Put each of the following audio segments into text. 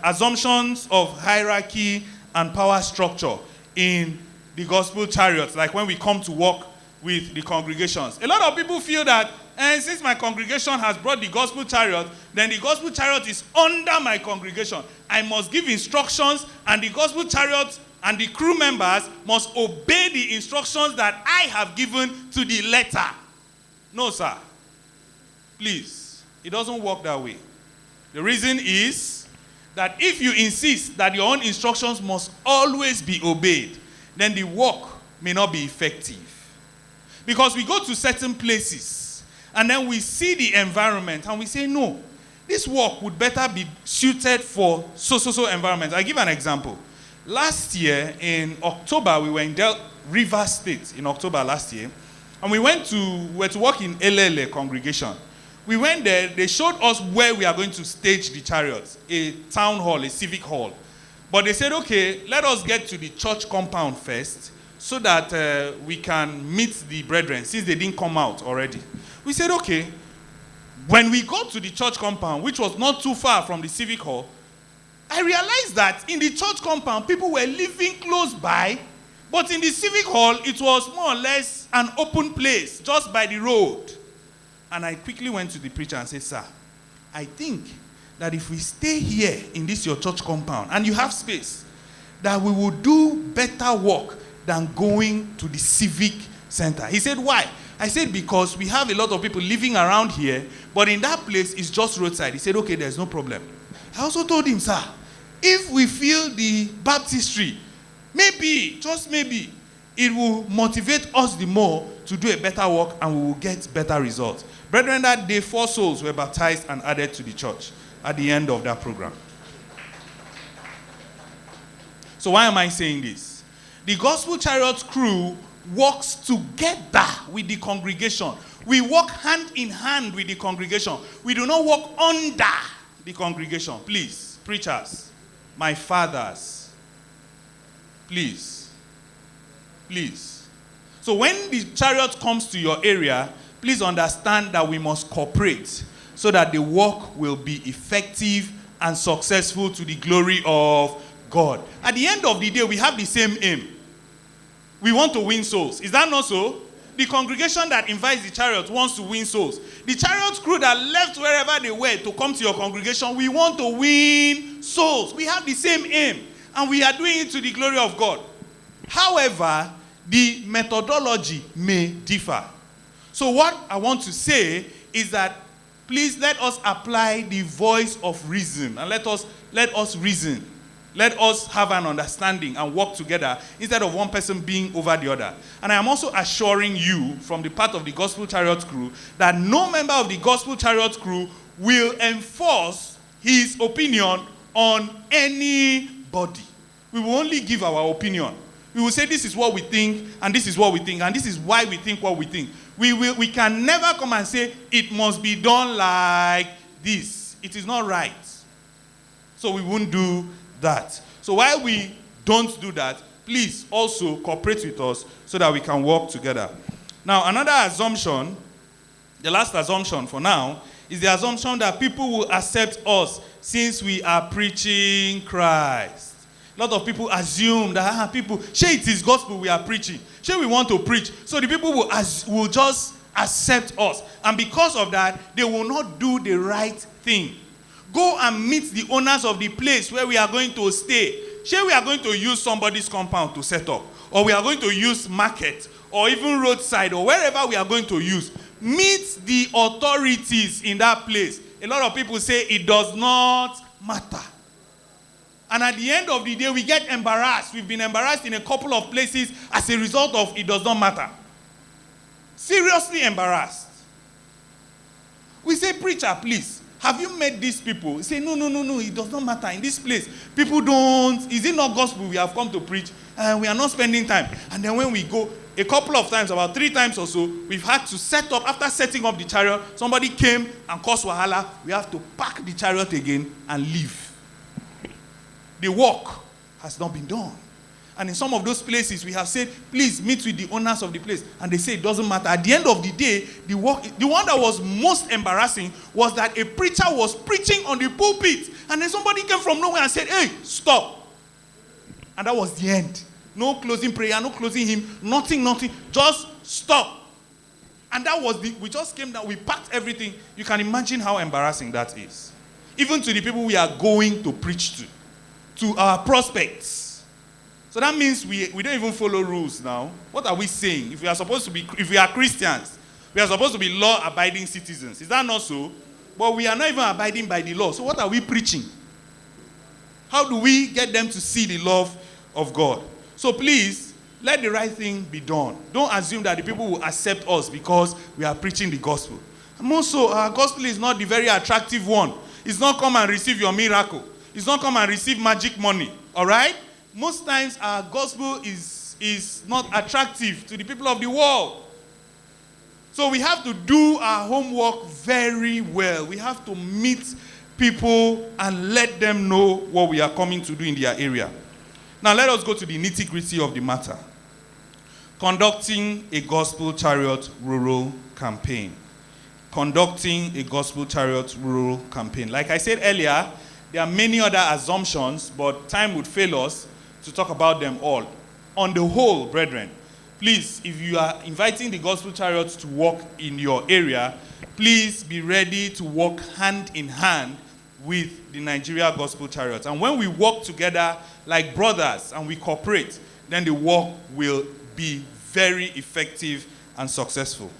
assumptions of hierarchy and power structure in the gospel chariots, like when we come to work with the congregations. A lot of people feel that since my congregation has brought the gospel chariot, then the gospel chariot is under my congregation. I must give instructions, and the gospel chariot and the crew members must obey the instructions that I have given to the letter. No, sir. Please, it doesn't work that way. The reason is that if you insist that your own instructions must always be obeyed, then the work may not be effective. Because we go to certain places, and then we see the environment, and we say, no, this work would better be suited for so environment. I give an example. Last year, in October, we were in River State in October last year, and we were to work in Elele congregation. We went there, they showed us where we are going to stage the chariots, a town hall, a civic hall. But they said, okay, let us get to the church compound first, so that we can meet the brethren, since they didn't come out already. We said, okay. When we got to the church compound, which was not too far from the civic hall, I realized that in the church compound, people were living close by, but in the civic hall, it was more or less an open place, just by the road. And I quickly went to the preacher and said, sir, I think that if we stay here in this your church compound, and you have space, that we will do better work than going to the civic center. He said, why? I said, because we have a lot of people living around here, but in that place, it's just roadside. He said, okay, there's no problem. I also told him, sir, if we feel the baptistry, maybe, just maybe, it will motivate us the more to do a better work, and we will get better results. Brethren, that day, 4 souls were baptized and added to the church at the end of that program. So why am I saying this? The Gospel Chariot crew works together with the congregation. We work hand in hand with the congregation. We do not work under the congregation. Please, preachers, my fathers, please. So when the chariot comes to your area, please understand that we must cooperate so that the work will be effective and successful to the glory of God. At the end of the day, we have the same aim. We want to win souls. Is that not so? The congregation that invites the chariot wants to win souls. The chariot crew that left wherever they were to come to your congregation, we want to win souls. We have the same aim, and we are doing it to the glory of God. However, the methodology may differ. So what I want to say is that please let us apply the voice of reason, and let us reason. Let us have an understanding and work together instead of one person being over the other. And I am also assuring you from the part of the Gospel Chariot crew that no member of the Gospel Chariot crew will enforce his opinion on anybody. We will only give our opinion. We will say this is what we think, and this is what we think, and this is why we think what we think. We can never come and say it must be done like this. It is not right. So we won't do that. So while we don't do that, please also cooperate with us so that we can work together. Now, another assumption, the last assumption for now, is the assumption that people will accept us since we are preaching Christ. A lot of people assume that it is gospel we are preaching. We want to preach. So the people will just accept us. And because of that, they will not do the right thing. Go and meet the owners of the place where we are going to stay. We are going to use somebody's compound to set up, or we are going to use market, or even roadside, or wherever we are going to use. Meet the authorities in that place. A lot of people say it does not matter. And at the end of the day, we get embarrassed. We've been embarrassed in a couple of places as a result of it does not matter. Seriously embarrassed. We say, preacher, please, have you met these people? We say, no, it does not matter. In this place, people don't, is it not gospel we have come to preach? And we are not spending time. And then when we go, a couple of times, about 3 times or so, we've had to set up, after setting up the chariot, somebody came and caused wahala. We have to pack the chariot again and leave. The work has not been done. And in some of those places, we have said, please meet with the owners of the place. And they say it doesn't matter. At the end of the day, the one that was most embarrassing was that a preacher was preaching on the pulpit. And then somebody came from nowhere and said, hey, stop. And that was the end. No closing prayer, no closing hymn, nothing. Just stop. And that was we just came down, we packed everything. You can imagine how embarrassing that is. Even to the people we are going to preach to our prospects. So that means we don't even follow rules now. What are we saying? If we are Christians, we are supposed to be law-abiding citizens. Is that not so? But we are not even abiding by the law. So what are we preaching? How do we get them to see the love of God? So please, let the right thing be done. Don't assume that the people will accept us because we are preaching the gospel. And also, our gospel is not the very attractive one. It's not come and receive your miracle. It's not come and receive magic money. All right? Most times our gospel is not attractive to the people of the world. So we have to do our homework very well. We have to meet people and let them know what we are coming to do in their area. Now let us go to the nitty-gritty of the matter. Conducting a gospel chariot rural campaign. Conducting a gospel chariot rural campaign. Like I said earlier, there are many other assumptions, but time would fail us to talk about them all. On the whole, brethren, please, if you are inviting the gospel chariots to work in your area, please be ready to work hand in hand with the Nigeria gospel chariots. And when we work together like brothers and we cooperate, then the work will be very effective and successful.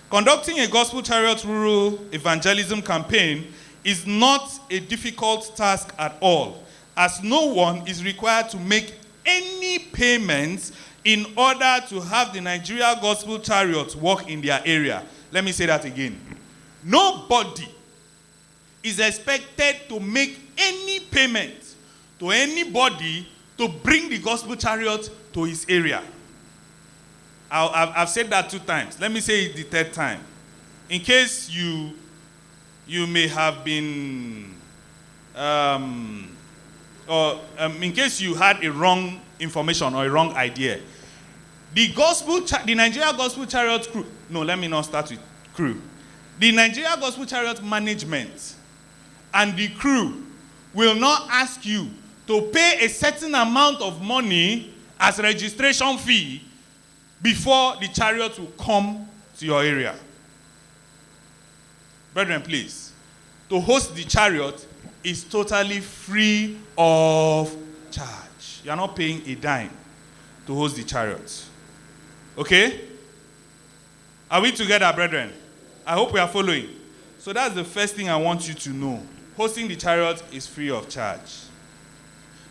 Conducting a gospel chariot rural evangelism campaign is not a difficult task at all, as no one is required to make any payments in order to have the Nigeria gospel chariots work in their area. Let me say that again. Nobody is expected to make any payment to anybody to bring the gospel chariot to his area. I've said that 2 times. Let me say it the 3rd time. In case you may have been, in case you had a wrong information or a wrong idea. The Nigeria Gospel Chariot crew, no, let me not start with crew. The Nigeria Gospel Chariot management and the crew will not ask you to pay a certain amount of money as registration fee before the chariot will come to your area. Brethren, please, to host the chariot is totally free of charge. You are not paying a dime to host the chariot. Okay? Are we together, brethren? I hope we are following. So that's the first thing I want you to know. Hosting the chariot is free of charge.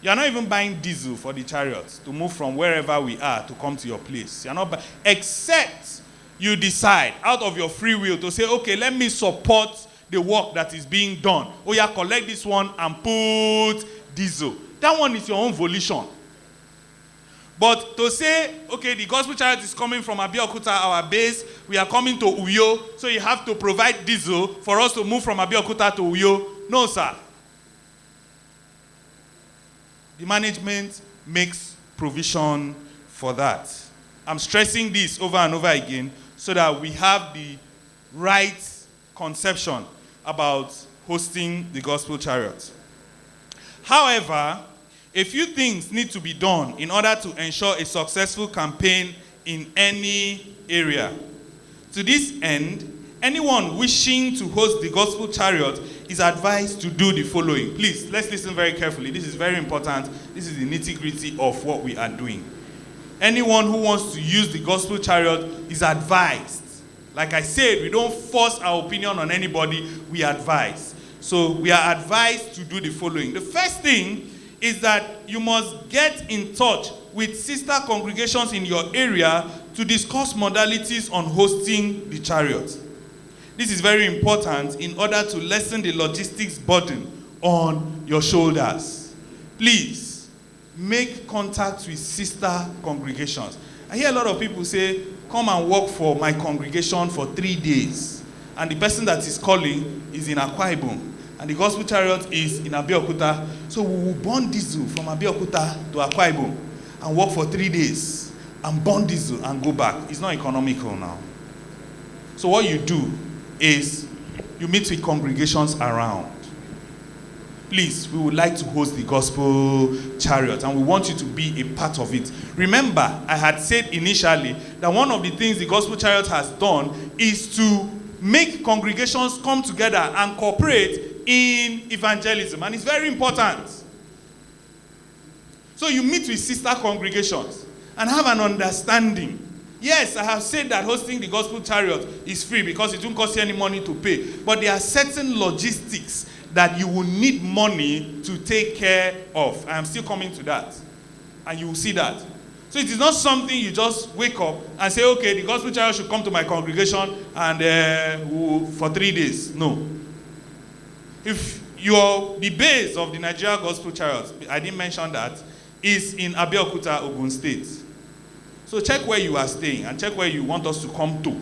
You are not even buying diesel for the chariot to move from wherever we are to come to your place. You are not except you decide out of your free will to say, okay, let me support the work that is being done. Oh yeah, collect this one and put diesel. That one is your own volition. But to say, okay, the gospel chariot is coming from Abeokuta, our base, we are coming to Uyo, so you have to provide diesel for us to move from Abeokuta to Uyo. No, sir. The management makes provision for that. I'm stressing this over and over again so that we have the right conception about hosting the gospel chariot. However, a few things need to be done in order to ensure a successful campaign in any area. To this end, anyone wishing to host the gospel chariot is advised to do the following. Please, let's listen very carefully. This is very important. This is the nitty-gritty of what we are doing. Anyone who wants to use the gospel chariot is advised. Like I said, we don't force our opinion on anybody, we advise. So we are advised to do the following. The first thing is that you must get in touch with sister congregations in your area to discuss modalities on hosting the chariot. This is very important in order to lessen the logistics burden on your shoulders. Please, make contact with sister congregations. I hear a lot of people say, come and work for my congregation for 3 days. And the person that is calling is in Akwa Ibom. And the gospel chariot is in Abeokuta. So we will burn diesel from Abeokuta to Akwa Ibom. and work for 3 days and burn diesel and go back. It's not economical now. So what you do is you meet with congregations around. Please, we would like to host the gospel chariot, and we want you to be a part of it. Remember, I had said initially that one of the things the gospel chariot has done is to make congregations come together and cooperate in evangelism, and it's very important. So you meet with sister congregations and have an understanding. Yes, I have said that hosting the gospel chariot is free because it won't cost you any money to pay, but there are certain logistics that you will need money to take care of. I am still coming to that. And you will see that. So it is not something you just wake up and say, okay, the gospel chariot should come to my congregation and for 3 days. No. If the base of the Nigeria gospel chariot, I didn't mention that, is in Abeokuta, Ogun State. So check where you are staying and check where you want us to come to.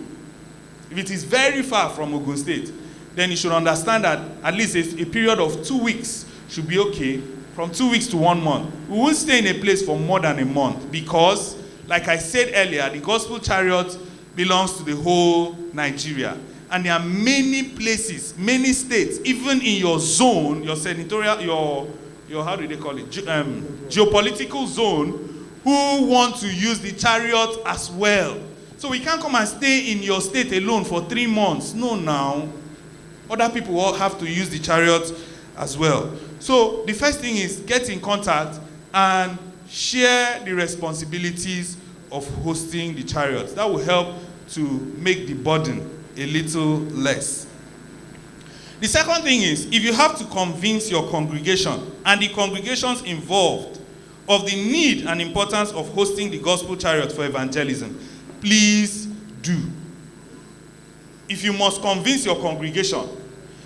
If it is very far from Ogun State, then you should understand that at least a period of 2 weeks should be okay, from 2 weeks to 1 month. We won't stay in a place for more than a month because, like I said earlier, the gospel chariot belongs to the whole Nigeria. And there are many places, many states, even in your zone, your senatorial, your how do they call it, geopolitical zone, who want to use the chariot as well. So we can't come and stay in your state alone for 3 months. No, now. Other people all have to use the chariot as well. So the first thing is get in contact and share the responsibilities of hosting the chariot. That will help to make the burden a little less. The second thing is, if you have to convince your congregation and the congregations involved of the need and importance of hosting the gospel chariot for evangelism, please do. If you must convince your congregation,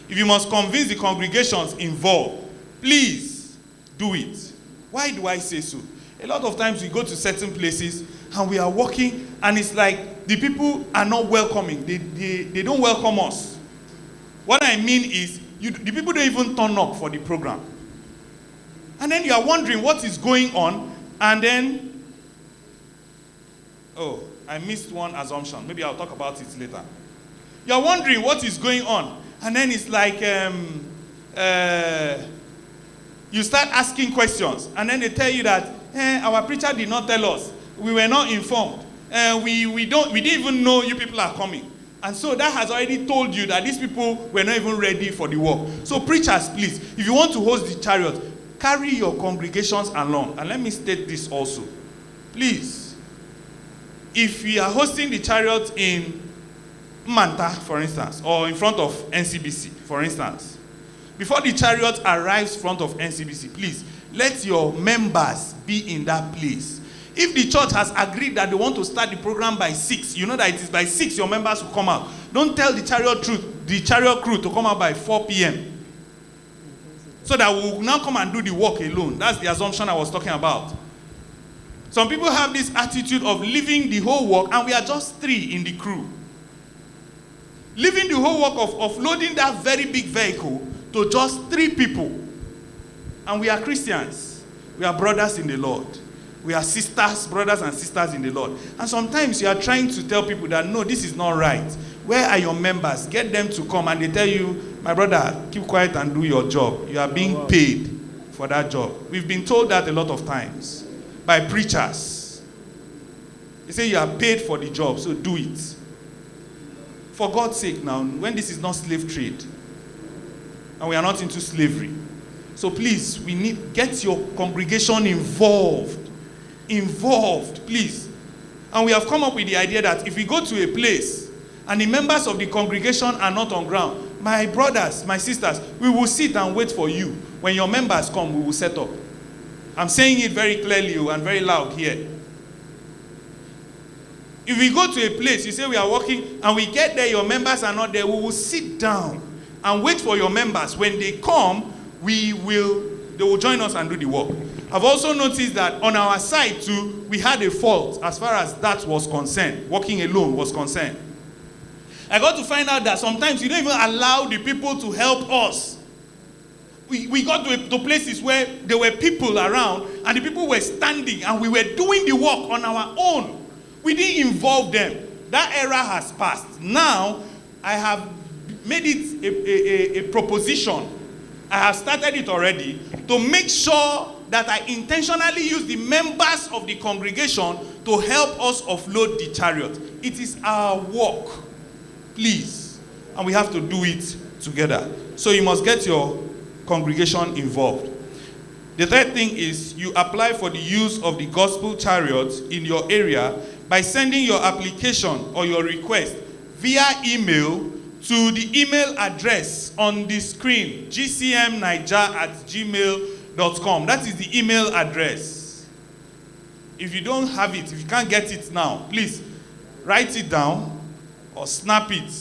if you must convince the congregations involved, please do it. Why do I say so? A lot of times we go to certain places and we are walking and it's like the people are not welcoming. They don't welcome us. What I mean is the people don't even turn up for the program. And then you are wondering what is going on, and then, oh, I missed one assumption. Maybe I'll talk about it later. You are wondering what is going on, and then it's like you start asking questions, and then they tell you that our preacher did not tell us. We were not informed. We didn't even know you people are coming. And so that has already told you that these people were not even ready for the work. So preachers, please, if you want to host the chariot, carry your congregations along. And let me state this also. Please, if we are hosting the chariot in Manta, for instance, or in front of NCBC, for instance, before the chariot arrives in front of NCBC, please, let your members be in that place. If the church has agreed that they want to start the program by 6, you know that it is by 6 your members will come out. Don't tell the chariot crew to come out by 4 p.m. So that we will now come and do the work alone. That's the assumption I was talking about. Some people have this attitude of leaving the whole work, and we are just 3 in the crew. Leaving the whole work of loading that very big vehicle to just 3 people. And we are Christians. We are brothers in the Lord. We are sisters, brothers and sisters in the Lord. And sometimes you are trying to tell people that, no, this is not right. Where are your members? Get them to come. And they tell you, my brother, keep quiet and do your job. You are being paid for that job. We've been told that a lot of times by preachers. They say you are paid for the job, so do it. For God's sake now, when this is not slave trade, and we are not into slavery. So please, get your congregation involved. Involved, please. And we have come up with the idea that if we go to a place and the members of the congregation are not on ground, my brothers, my sisters, we will sit and wait for you. When your members come, we will set up. I'm saying it very clearly and very loud here. If we go to a place, you say we are working, and we get there, your members are not there, we will sit down and wait for your members. When they come, they will join us and do the work. I've also noticed that on our side too, we had a fault as far as that was concerned, working alone was concerned. I got to find out that sometimes you don't even allow the people to help us. we got to places where there were people around and the people were standing and we were doing the work on our own. We didn't involve them. That era has passed. Now, I have made it a proposition. I have started it already to make sure that I intentionally use the members of the congregation to help us offload the chariot. It is our work. Please. And we have to do it together. So you must get your congregation involved. The third thing is you apply for the use of the gospel chariots in your area by sending your application or your request via email to the email address on the screen, gcmniger@gmail.com. That is the email address. If you don't have it, if you can't get it now, please write it down or snap it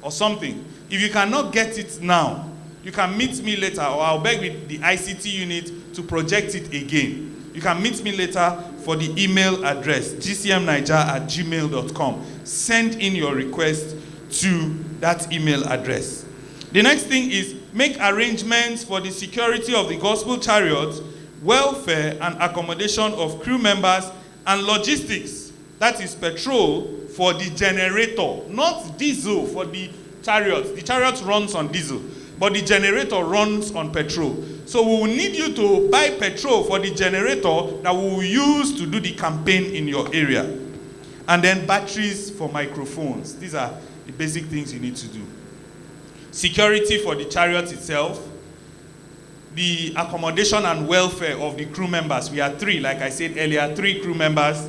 or something. If you cannot get it now, you can meet me later, or I'll beg with the ICT unit to project it again. You can meet me later for the email address, gcmniger@gmail.com. Send in your request to that email address. The next thing is make arrangements for the security of the gospel chariots, welfare and accommodation of crew members, and logistics. That is petrol for the generator, not diesel for the chariot. The chariot runs on diesel, but the generator runs on petrol. So we will need you to buy petrol for the generator that we will use to do the campaign in your area. And then batteries for microphones. These are the basic things you need to do. Security for the chariot itself, the accommodation and welfare of the crew members. We are 3, like I said earlier, 3 crew members,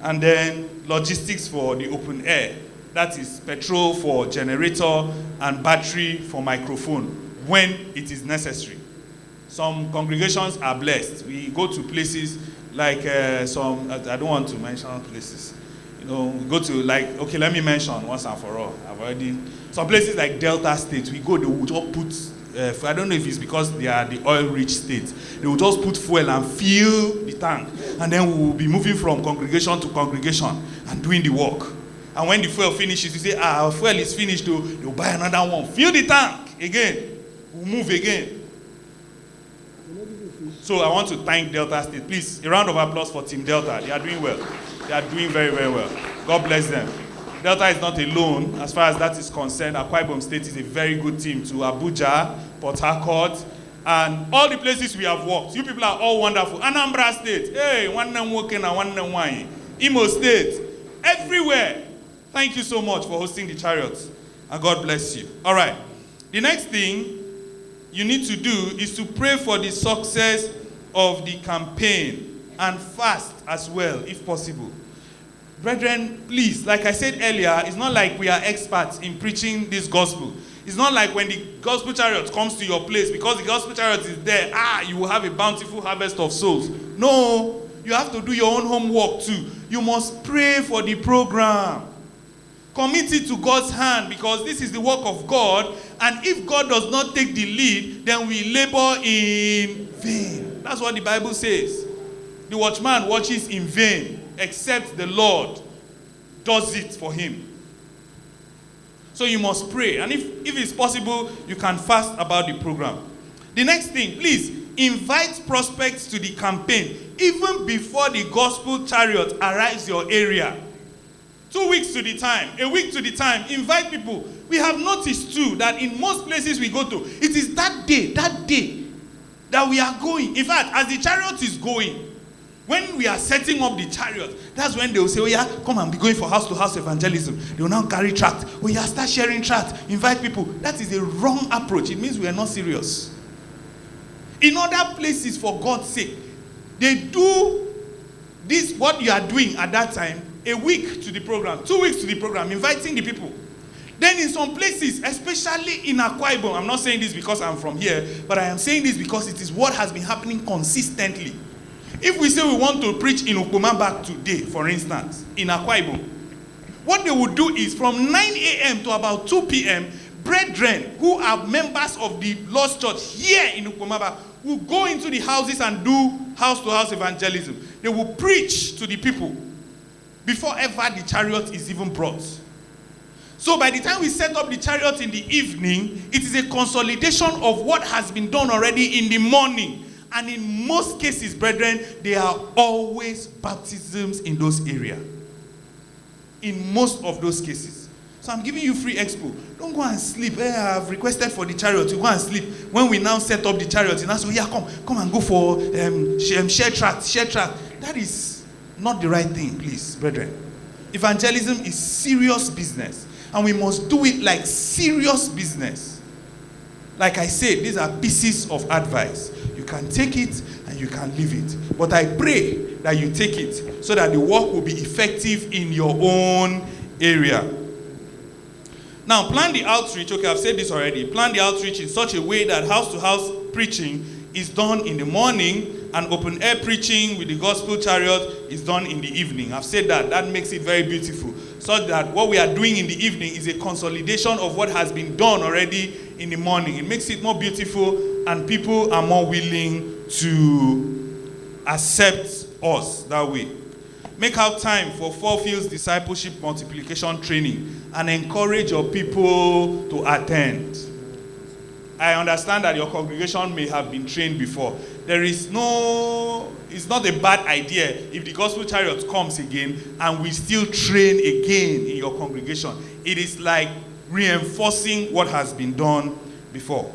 and then logistics for the open air. That is petrol for generator and battery for microphone when it is necessary. Some congregations are blessed. We go to places like I don't want to mention places. We go to okay, let me mention once and for all. Some places like Delta State, we go, they will just put, I don't know if it's because they are the oil-rich states, they will just put fuel and fill the tank. And then we will be moving from congregation to congregation and doing the work. And when the fuel finishes, you say, our fuel is finished, they'll buy another one. Fill the tank again. We'll move again. So I want to thank Delta State. Please, a round of applause for Team Delta. They are doing well. They are doing very, very well. God bless them. Delta is not alone as far as that is concerned. Akwa Ibom State is a very good team to Abuja, Port Harcourt, and all the places we have worked. You people are all wonderful. Anambra State, hey, one name working and one name wine. Imo State, everywhere. Thank you so much for hosting the chariots, and God bless you. All right. The next thing you need to do is to pray for the success of the campaign and fast as well, if possible. Brethren, please, like I said earlier, it's not like we are experts in preaching this gospel. It's not like when the gospel chariot comes to your place, because the gospel chariot is there, you will have a bountiful harvest of souls. No, you have to do your own homework too. You must pray for the program. Commit it to God's hand, because this is the work of God, and if God does not take the lead, then we labor in vain. That's what the Bible says. The watchman watches in vain, except the Lord does it for him. So you must pray, and if it's possible, you can fast about the program. The next thing, please, invite prospects to the campaign, even before the gospel chariot arrives your area. 2 weeks to the time, a week to the time, invite people. We have noticed too that in most places we go to, it is that day that we are going. In fact, as the chariot is going, when we are setting up the chariot, that's when they will say, oh yeah, come and be going for house-to-house evangelism. They will now carry tract. Oh yeah, start sharing tract. Invite people. That is a wrong approach. It means we are not serious. In other places, for God's sake, they do this, what you are doing at that time, a week to the program, 2 weeks to the program, inviting the people. Then in some places, especially in Akwa Ibom, I'm not saying this because I'm from here, but I am saying this because it is what has been happening consistently. If we say we want to preach in Ukumaba today, for instance, in Akwa Ibom, what they would do is from 9 a.m. to about 2 p.m., brethren who are members of the Lost Church here in Ukumaba will go into the houses and do house-to-house evangelism. They will preach to the people before ever the chariot is even brought. So by the time we set up the chariot in the evening, it is a consolidation of what has been done already in the morning. And in most cases, brethren, there are always baptisms in those areas. In most of those cases. So I'm giving you free expo. Don't go and sleep. Hey, I've requested for the chariot. You go and sleep. When we now set up the chariot, you now say, yeah, come and go for share tract. That is not the right thing, please, brethren. Evangelism is serious business. And we must do it like serious business. Like I said, these are pieces of advice. You can take it and you can leave it. But I pray that you take it so that the work will be effective in your own area. Now, plan the outreach. Okay, I've said this already. Plan the outreach in such a way that house-to-house preaching is done in the morning and open-air preaching with the gospel chariot is done in the evening. I've said that. That makes it very beautiful. So that what we are doing in the evening is a consolidation of what has been done already in the morning. It makes it more beautiful and people are more willing to accept us that way. Make out time for 4 Fields discipleship multiplication training and encourage your people to attend. I understand that your congregation may have been trained before. It's not a bad idea if the gospel chariot comes again and we still train again in your congregation. It is like reinforcing what has been done before.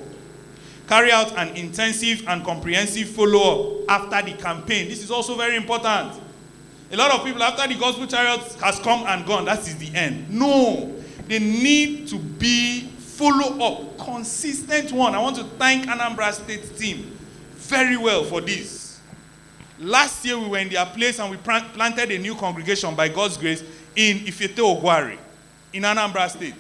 Carry out an intensive and comprehensive follow-up after the campaign. This is also very important. A lot of people, after the gospel chariot has come and gone, that is the end. No, they need to be follow-up, consistent one. I want to thank Anambra State team very well for this. Last year we were in their place and we planted a new congregation by God's grace in Ifete Ogwari in Anambra State.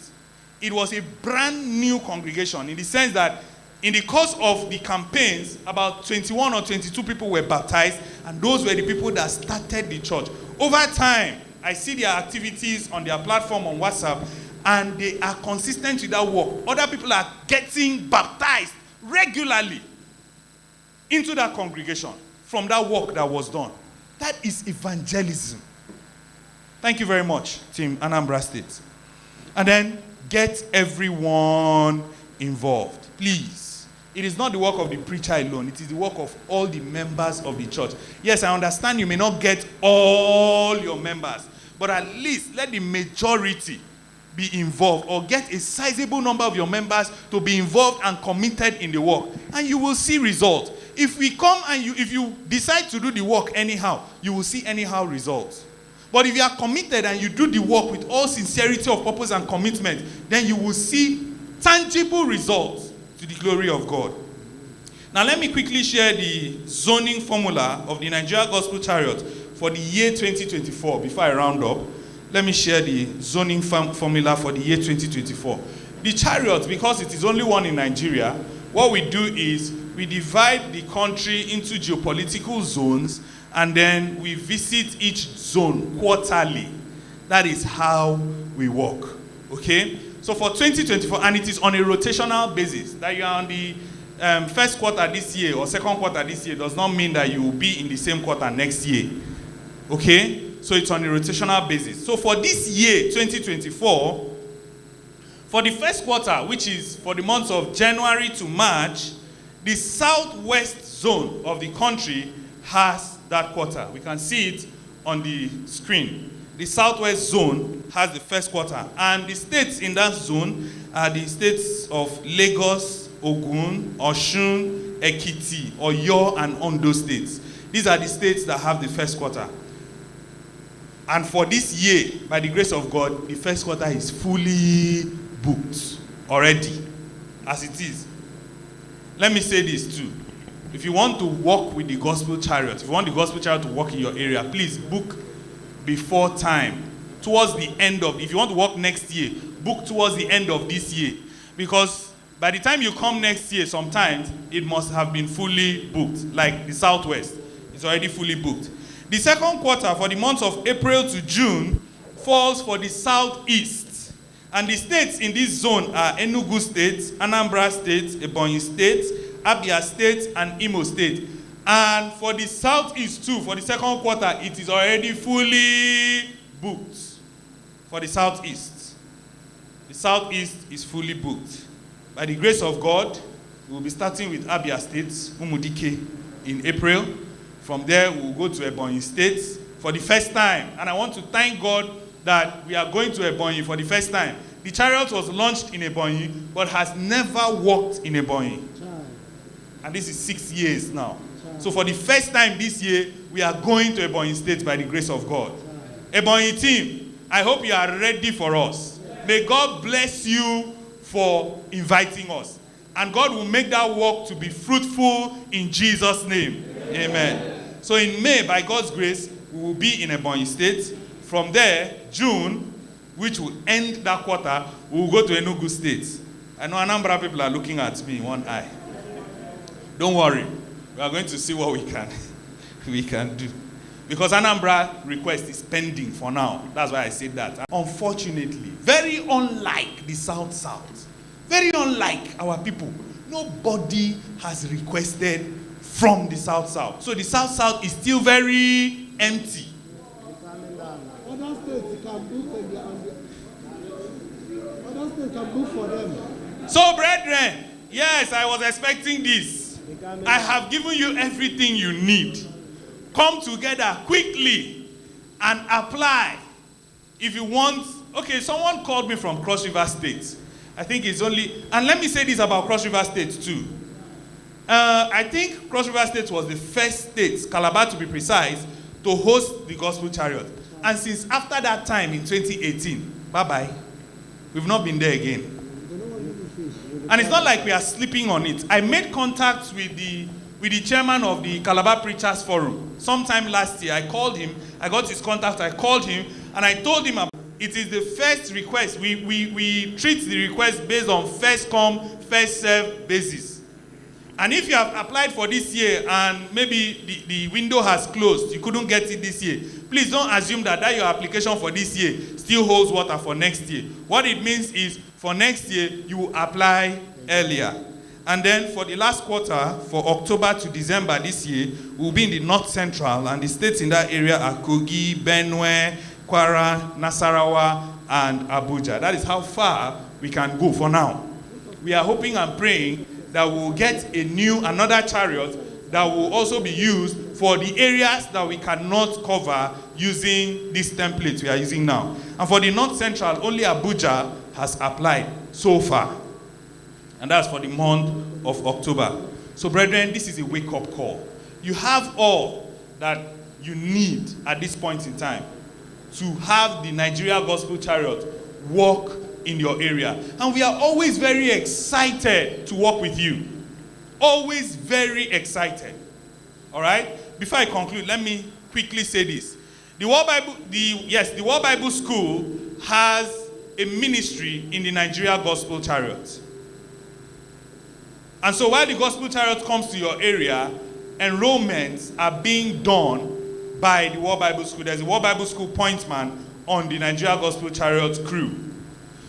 It was a brand new congregation in the sense that in the course of the campaigns, about 21 or 22 people were baptized, and those were the people that started the church. Over time, I see their activities on their platform on WhatsApp, and they are consistent with that work. Other people are getting baptized regularly into that congregation from that work that was done. That is evangelism. Thank you very much, Team Anambra State. And then get everyone involved, please. It is not the work of the preacher alone. It is the work of all the members of the church. Yes, I understand you may not get all your members, but at least let the majority be involved, or get a sizable number of your members to be involved and committed in the work, and you will see results. If we come and if you decide to do the work anyhow, you will see anyhow results. But if you are committed and you do the work with all sincerity of purpose and commitment, then you will see tangible results to the glory of God. Now let me quickly share the zoning formula of the Nigeria Gospel Chariot for the year 2024 before I round up. Let me share the zoning formula for the year 2024. The chariot, because it is only one in Nigeria, what we do is we divide the country into geopolitical zones and then we visit each zone quarterly. That is how we work. Okay? So for 2024, and it is on a rotational basis, that you are on the first quarter this year or second quarter this year does not mean that you will be in the same quarter next year. Okay? So it's on a rotational basis. So for this year, 2024, for the first quarter, which is for the months of January to March, the southwest zone of the country has that quarter. We can see it on the screen. The southwest zone has the first quarter. And the states in that zone are the states of Lagos, Ogun, Osun, Ekiti, Oyo, and Ondo states. These are the states that have the first quarter. And for this year, by the grace of God, the first quarter is fully booked already, as it is. Let me say this too. If you want to walk with the gospel chariot, if you want the gospel chariot to walk in your area, please book before time. Towards the end of, if you want to walk next year, book towards the end of this year. Because by the time you come next year, sometimes it must have been fully booked. Like the southwest, it's already fully booked. The second quarter for the months of April to June falls for the southeast. And the states in this zone are Enugu State, Anambra State, Ebonyi State, Abia State, and Imo State. And for the southeast too, for the second quarter, it is already fully booked for the southeast. The southeast is fully booked. By the grace of God, we'll be starting with Abia State, Umudike, in April. From there, we'll go to Ebonyi State for the first time. And I want to thank God that we are going to Ebonyi for the first time. The chariot was launched in Ebonyi, but has never walked in Ebonyi. And this is 6 years now. So for the first time this year, we are going to Ebonyi State by the grace of God. Ebonyi team, I hope you are ready for us. May God bless you for inviting us. And God will make that work to be fruitful in Jesus' name. Amen. So in May, by God's grace, we will be in Ebonyi State. From there, June, which will end that quarter, we will go to Enugu State. I know Anambra people are looking at me in one eye. Don't worry. We are going to see what we can do. Because Anambra request is pending for now. That's why I said that. Unfortunately, very unlike the South-South, very unlike our people, nobody has requested from the South-South. So the South-South is still very empty. Other states can book for them. So, brethren, yes, I was expecting this. I have given you everything you need. Come together quickly and apply. If you want, okay, someone called me from Cross River State. I think it's only, and let me say this about Cross River State too. I think Cross River State was the first state, Calabar to be precise, to host the gospel chariot. And since after that time in 2018, bye-bye, we've not been there again. And it's not like we are sleeping on it. I made contact with the chairman of the Calabar Preachers Forum. Sometime last year, I called him, I got his contact, I called him, and I told him it is the first request. We treat the request based on first come, first serve basis. And if you have applied for this year and maybe the window has closed, you couldn't get it this year, please don't assume that your application for this year still holds water for next year. What it means is for next year, you will apply earlier. And then for the last quarter, for October to December this year, we'll be in the North Central, and the states in that area are Kogi, Benue, Kwara, Nasarawa, and Abuja. That is how far we can go for now. We are hoping and praying that we'll get another chariot that will also be used for the areas that we cannot cover using this template we are using now. And for the North Central, only Abuja has applied so far. And that's for the month of October. So, brethren, this is a wake-up call. You have all that you need at this point in time to have the Nigeria Gospel Chariot walk in your area. And we are always very excited to work with you. Always very excited. All right? Before I conclude, let me quickly say this. The World Bible School has a ministry in the Nigeria Gospel Chariot. And so while the Gospel Chariot comes to your area, enrollments are being done by the World Bible School. There's a World Bible School pointman on the Nigeria Gospel Chariot crew.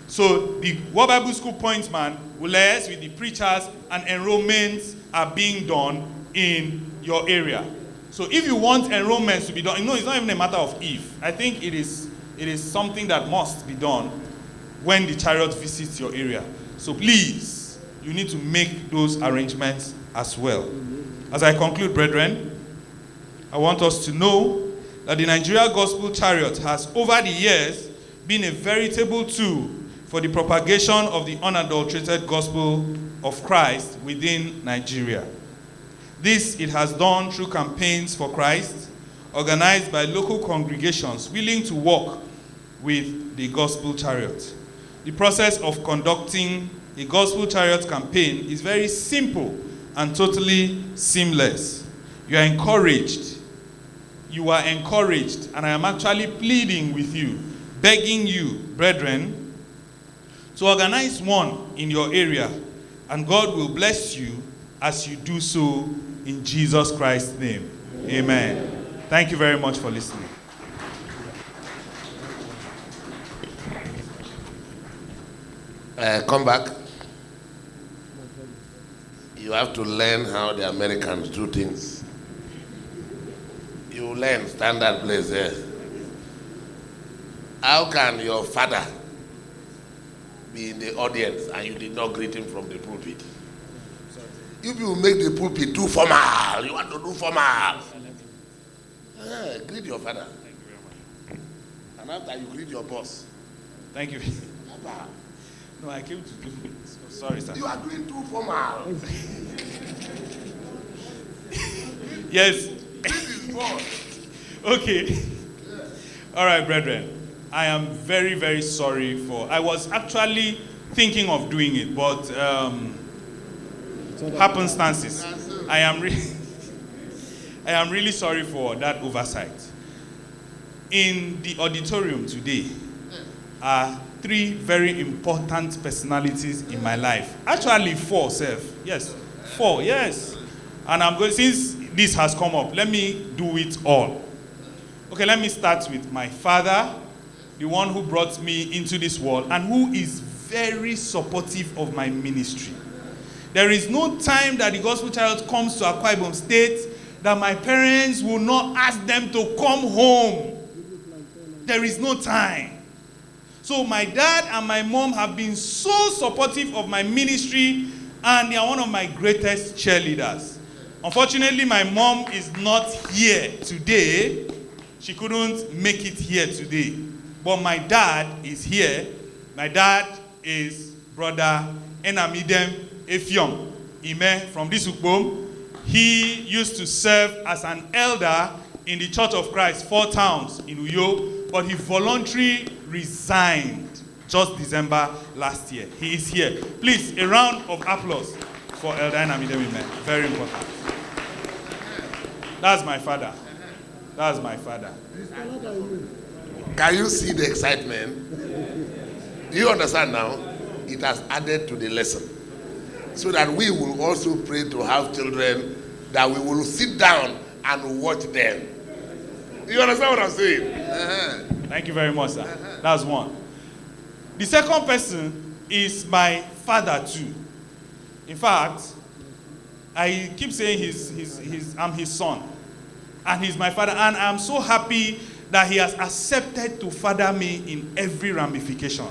So the World Bible School pointman will liaise with the preachers, and enrollments are being done in your area. So if you want enrollments to be done, it's not even a matter of if. I think it is something that must be done when the chariot visits your area. So please, you need to make those arrangements as well. As I conclude, brethren, I want us to know that the Nigeria Gospel Chariot has over the years been a veritable tool for the propagation of the unadulterated gospel of Christ within Nigeria. This it has done through campaigns for Christ, organized by local congregations willing to work with the Gospel Chariot. The process of conducting a Gospel Chariot campaign is very simple and totally seamless. You are encouraged, and I am actually pleading with you, begging you, brethren, to organize one in your area, and God will bless you as you do so in Jesus Christ's name. Amen. Thank you very much for listening. Come back. You have to learn how the Americans do things. You learn standard place there. How can your father be in the audience and you did not greet him from the pulpit. You people make the pulpit too formal. You want to do formal. Greet your father. And after you greet your boss. Thank you. No, I came to do it. Sorry, sir. You are doing too formal. Yes. This is boss. Okay. All right, brethren. I am very, very sorry for... I was actually thinking of doing it, but happenstances. I am really sorry for that oversight. In the auditorium today are 3 very important personalities in my life. Actually 4, Seth. Yes. 4, yes. And I'm going, since this has come up, let me do it all. Okay, let me start with my father, the one who brought me into this world and who is very supportive of my ministry. There is no time that the Gospel Chariot comes to Akwa Ibom State that my parents will not ask them to come home. There is no time. So my dad and my mom have been so supportive of my ministry, and they are one of my greatest cheerleaders. Unfortunately, my mom is not here today. She couldn't make it here today. But my dad is here. My dad is Brother Enamidem Effiong Ime from this Ukbom. He used to serve as an elder in the Church of Christ, 4 towns in Uyo, but he voluntarily resigned just December last year. He is here. Please, a round of applause for Elder Enamidem Ime. Very important. That's my father. That's my father. Can you see the excitement? Do you understand now? It has added to the lesson. So that we will also pray to have children that we will sit down and watch them. You understand what I'm saying? Thank you very much, sir. That's one. The second person is my father too. In fact, I keep saying I'm his son. And he's my father. And I'm so happy that he has accepted to father me in every ramification.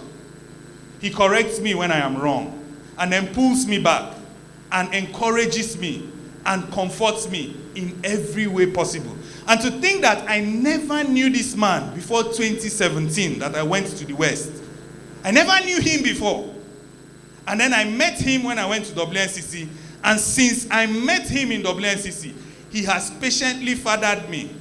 He corrects me when I am wrong, and then pulls me back, and encourages me, and comforts me in every way possible. And to think that I never knew this man before 2017 that I went to the West. I never knew him before. And then I met him when I went to WNCC. And since I met him in WNCC, he has patiently fathered me.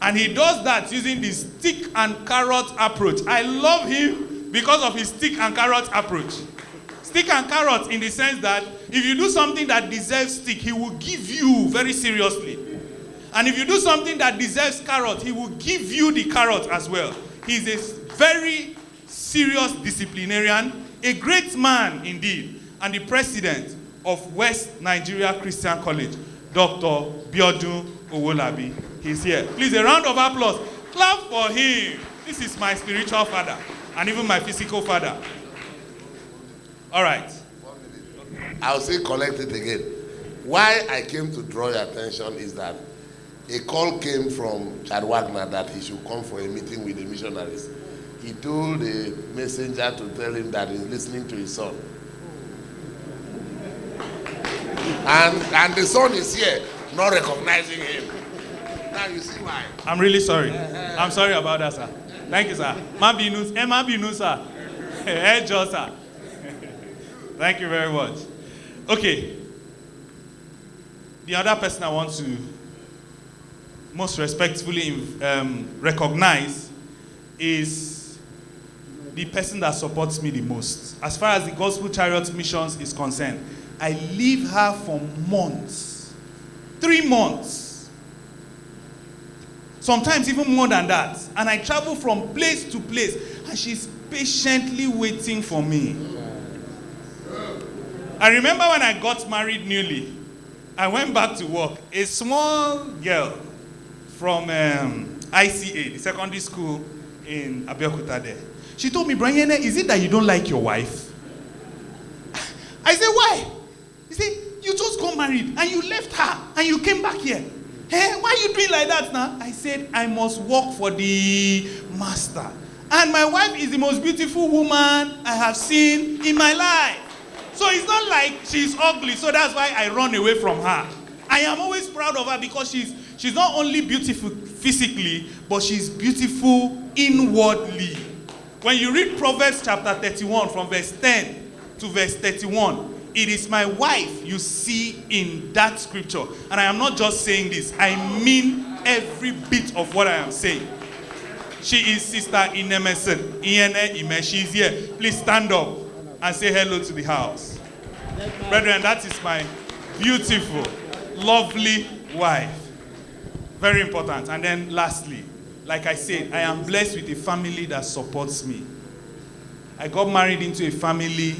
And he does that using the stick and carrot approach. I love him because of his stick and carrot approach. Stick and carrot in the sense that if you do something that deserves stick, he will give you very seriously. And if you do something that deserves carrot, he will give you the carrot as well. He's a very serious disciplinarian, a great man indeed, and the president of West Nigeria Christian College, Dr. Biodun Owolabi. He's here. Please, a round of applause. Clap for him. This is my spiritual father and even my physical father. All right. I'll say collect it again. Why I came to draw your attention is that a call came from Chad Wagner that he should come for a meeting with the missionaries. He told the messenger to tell him that he's listening to his son. And the son is here, not recognizing him. Now you see why. I'm really sorry. I'm sorry about that, sir. Thank you, sir. Mabinu, sir. Sir. Thank you very much. Okay. The other person I want to most respectfully recognize is the person that supports me the most. As far as the Gospel Chariot missions is concerned, I leave her for months. 3 months. Sometimes even more than that. And I travel from place to place. And she's patiently waiting for me. I remember when I got married newly, I went back to work. A small girl from ICA, the secondary school in Abeokuta there. She told me, Brian, is it that you don't like your wife? I said, why? He said, you just got married and you left her and you came back here. Hey, why are you doing like that now? I said, I must work for the master. And my wife is the most beautiful woman I have seen in my life. So it's not like she's ugly, so that's why I run away from her. I am always proud of her because she's not only beautiful physically, but she's beautiful inwardly. When you read Proverbs chapter 31 from verse 10 to verse 31, it is my wife you see in that scripture. And I am not just saying this, I mean every bit of what I am saying. She is Sister Inemeson. She's here. Please stand up and say hello to the house. Brethren, that is my beautiful, lovely wife. Very important. And then lastly, like I said, I am blessed with a family that supports me. I got married into a family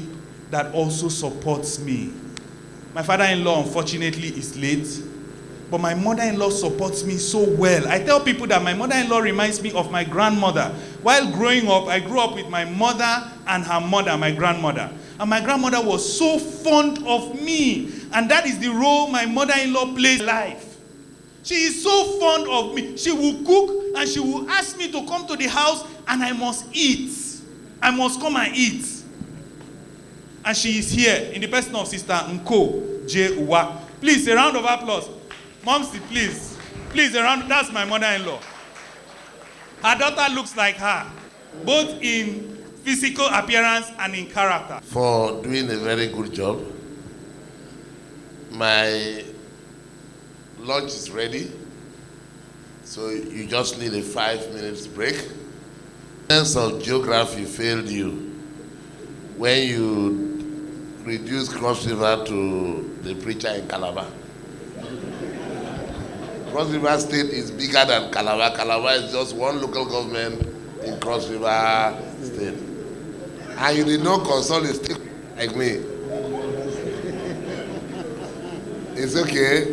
that also supports me. My father-in-law, unfortunately, is late, but my mother-in-law supports me so well. I tell people that my mother-in-law reminds me of my grandmother. While growing up, I grew up with my mother and her mother, my grandmother. And my grandmother was so fond of me. And that is the role my mother-in-law plays in life. She is so fond of me. She will cook and she will ask me to come to the house and I must eat. I must come and eat. And she is here in the person of Sister Nko J. Uwa. Please, a round of applause. Momsy, please. Please, a round. That's my mother-in-law. Her daughter looks like her, both in physical appearance and in character. For doing a very good job. My lunch is ready. So you just need a 5 minutes break. Sense of geography failed you when you reduced Cross River to the preacher in Calabar. Cross River State is bigger than Calabar. Calabar is just one local government in Cross River State. And you did not consult a state like me. It's okay.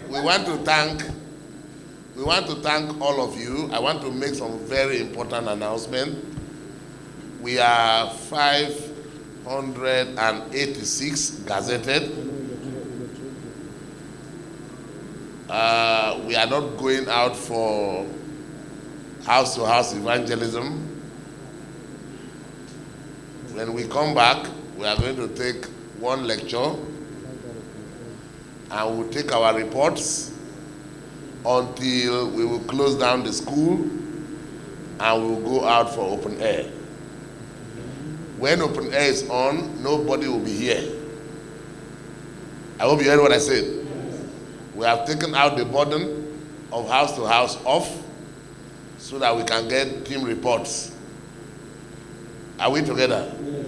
We want to thank all of you. I want to make some very important announcement. We are 586 gazetted. We are not going out for house-to-house evangelism. When we come back, we are going to take one lecture and we'll take our reports until we will close down the school and we will go out for open air. When open air is on, nobody will be here. I hope you heard what I said. We have taken out the burden of house to house off so that we can get team reports. Are we together? Yes.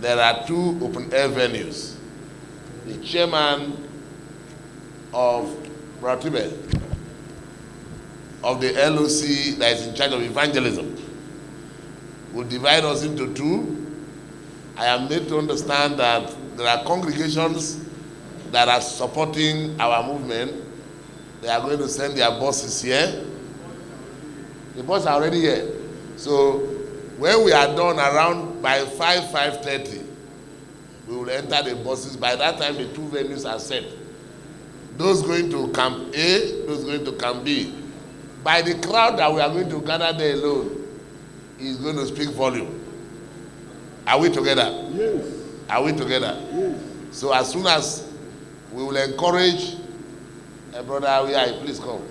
There are 2 open air venues. The chairman of Bratibe, of the LOC that is in charge of evangelism, will divide us into 2. I am made to understand that there are congregations that are supporting our movement. They are going to send their buses here. The buses are already here. So when we are done around by 5:30, we will enter the buses. By that time, the 2 venues are set. Those going to Camp A, those going to Camp B. By the crowd that we are going to gather there alone, is going to speak volume. Are we together? Yes. Are we together? Yes. So as soon as we will encourage, brother Awiai, please come.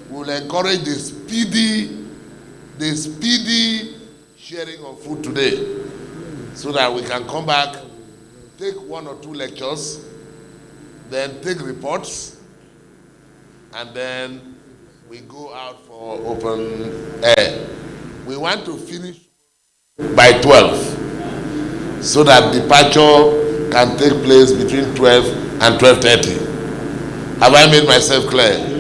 We will encourage the speedy sharing of food today, so that we can come back, take 1 or 2 lectures, then take reports, and then we go out for open air. We want to finish by 12, so that departure can take place between 12 and 12:30. Have I made myself clear?